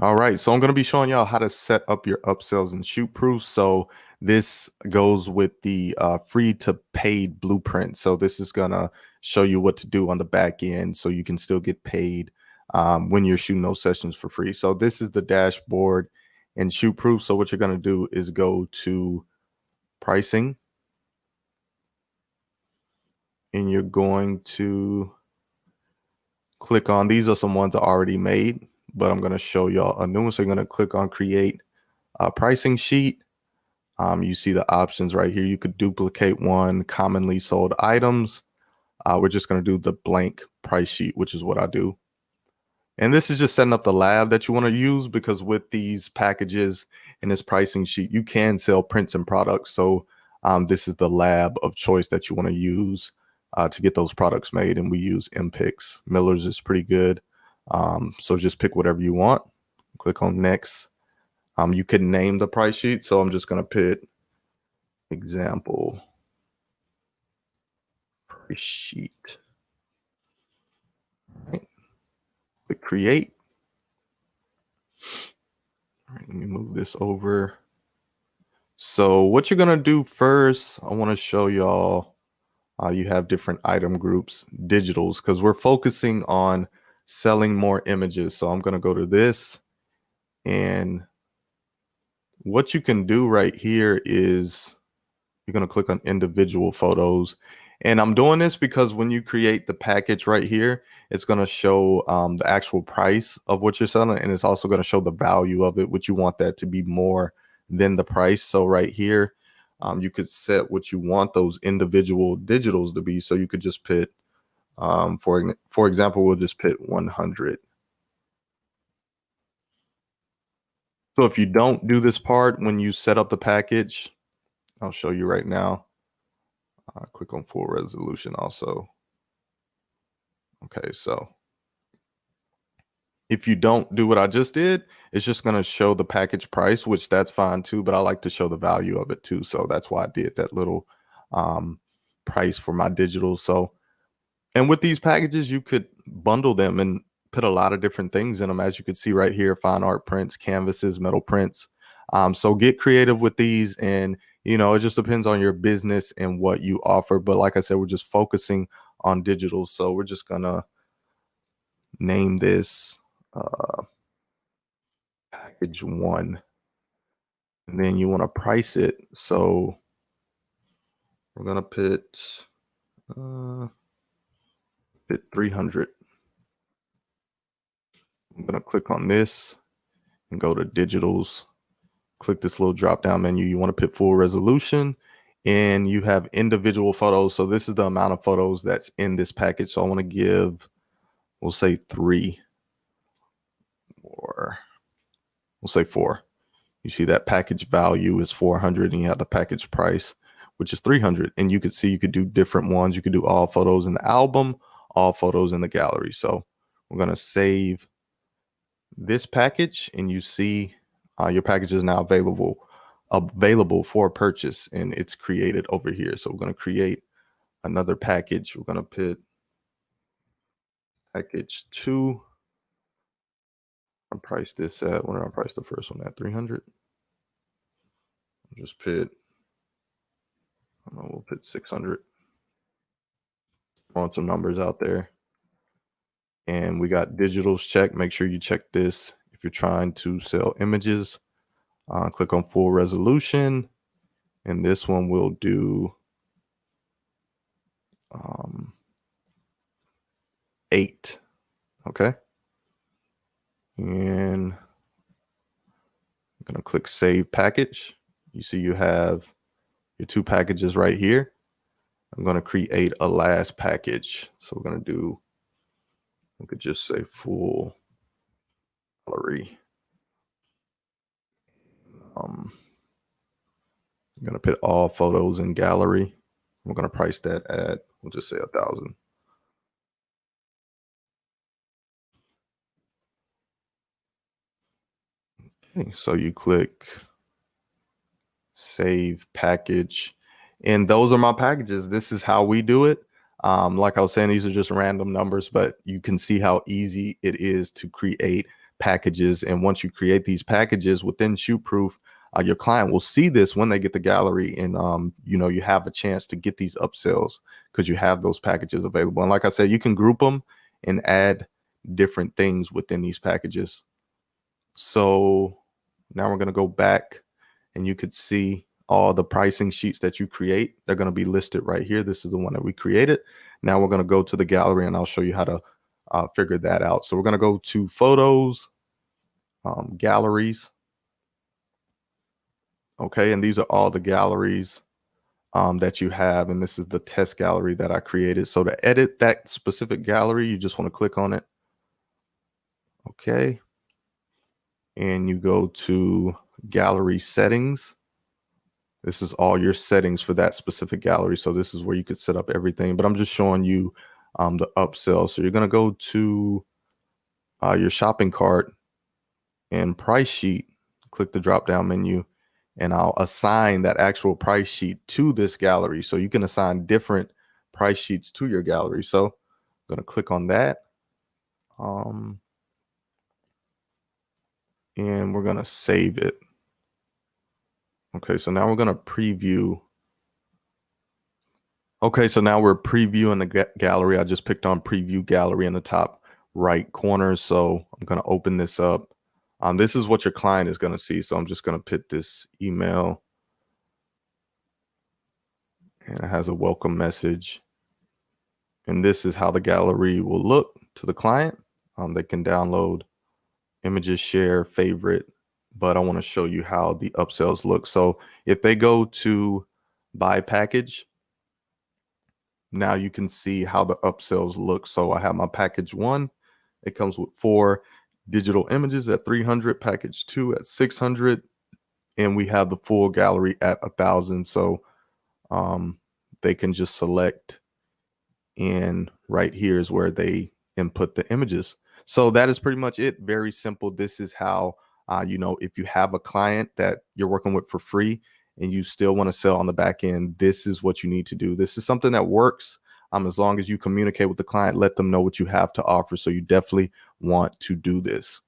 All right, so I'm going to be showing y'all how to set up your upsells and ShootProof. So this goes with the free to paid blueprint. So this is going to show you what to do on the back end so you can still get paid when you're shooting those sessions for free. So this is the dashboard in ShootProof. So what you're going to do is go to pricing, and you're going to click on, these are some ones I already made, but I'm going to show y'all a new one. So you're going to click on create a pricing sheet. You see the options right here. You could duplicate one, commonly sold items. We're just going to do the blank price sheet, which is what I do. And this is just setting up the lab that you want to use, because with these packages and this pricing sheet, you can sell prints and products. So this is the lab of choice that you want to use to get those products made. And we use MPix. Miller's is pretty good. So just pick whatever you want. Click on next. You can name the price sheet. So I'm just going to put example price sheet. All right. Click create. All right, let me move this over. So what you're going to do first, I want to show y'all you have different item groups, digitals, because we're focusing on selling more images. So I'm going to go to this, and what you can do right here is you're going to click on individual photos. And I'm doing this because when you create the package right here, it's going to show the actual price of what you're selling. And it's also going to show the value of it, which you want that to be more than the price. So right here, you could set what you want those individual digitals to be. So you could just put, for example, we'll just put 100. So if you don't do this part when you set up the package, I'll show you right now. Click on full resolution also. Okay, so if you don't do what I just did, it's just going to show the package price, which that's fine too, but I like to show the value of it too. So that's why I did that little price for my digital. So, and with these packages, you could bundle them and put a lot of different things in them. As you can see right here, fine art prints, canvases, metal prints. So get creative with these, and it just depends on your business and what you offer. But like I said, we're just focusing on digital. So we're just gonna name this package 1, and then you want to price it. So we're gonna put 300. I'm gonna click on this and go to digitals. Click this little drop down menu. You want to put full resolution, and you have individual photos. So this is the amount of photos that's in this package. So I want to give, we'll say 3, or we'll say 4. You see that package value is 400, and you have the package price, which is 300. And you could see you could do different ones. You could do all photos in the album, all photos in the gallery. So we're going to save this package, and you see your package is now available for purchase, and it's created over here. So we're going to create another package. We're going to put package 2. I price this at, when did I price the first one at? 300. Just put, I don't know, we'll put 600. Throwing some numbers out there. And we got digitals check. Make sure you check this if you're trying to sell images. Click on full resolution, and this one will do 8. Okay. And I'm going to click save package. You see you have your 2 packages right here. I'm going to create a last package. So we're going to do, we could just say full gallery. I'm going to put all photos in gallery. We're going to price that at, we'll just say 1,000. Okay, so you click save package, and those are my packages. This is how we do it. Like I was saying, these are just random numbers, but you can see how easy it is to create packages. And once you create these packages within ShootProof, your client will see this when they get the gallery, and you have a chance to get these upsells because you have those packages available. And like I said, you can group them and add different things within these packages. So now we're going to go back, and you could see all the pricing sheets that you create. They're going to be listed right here. This is the one that we created. Now we're going to go to the gallery, and I'll show you how to figure that out. So we're going to go to photos, galleries. Okay, and these are all the galleries that you have, and this is the test gallery that I created. So to edit that specific gallery, you just want to click on it. Okay, and you go to gallery settings. This is all your settings for that specific gallery. So this is where you could set up everything, but I'm just showing you the upsell. So you're going to go to your shopping cart and price sheet, click the drop down menu, and I'll assign that actual price sheet to this gallery. So you can assign different price sheets to your gallery. So I'm going to click on that. And we're going to save it. Okay, so now we're going to preview. Okay, so now we're previewing the gallery. I just picked on preview gallery in the top right corner. So I'm going to open this up. This is what your client is going to see. So I'm just going to put this email, and it has a welcome message. And this is how the gallery will look to the client. They can download images, share, favorite, but I want to show you how the upsells look. So if they go to buy package, now you can see how the upsells look. So I have my package 1. It comes with 4 digital images at 300, package 2 at 600, and we have the full gallery at 1,000. So they can just select, and right here is where they input the images. So that is pretty much it. Very simple. This is how, if you have a client that you're working with for free and you still want to sell on the back end, this is what you need to do. This is something that works as long as you communicate with the client, let them know what you have to offer. So you definitely want to do this.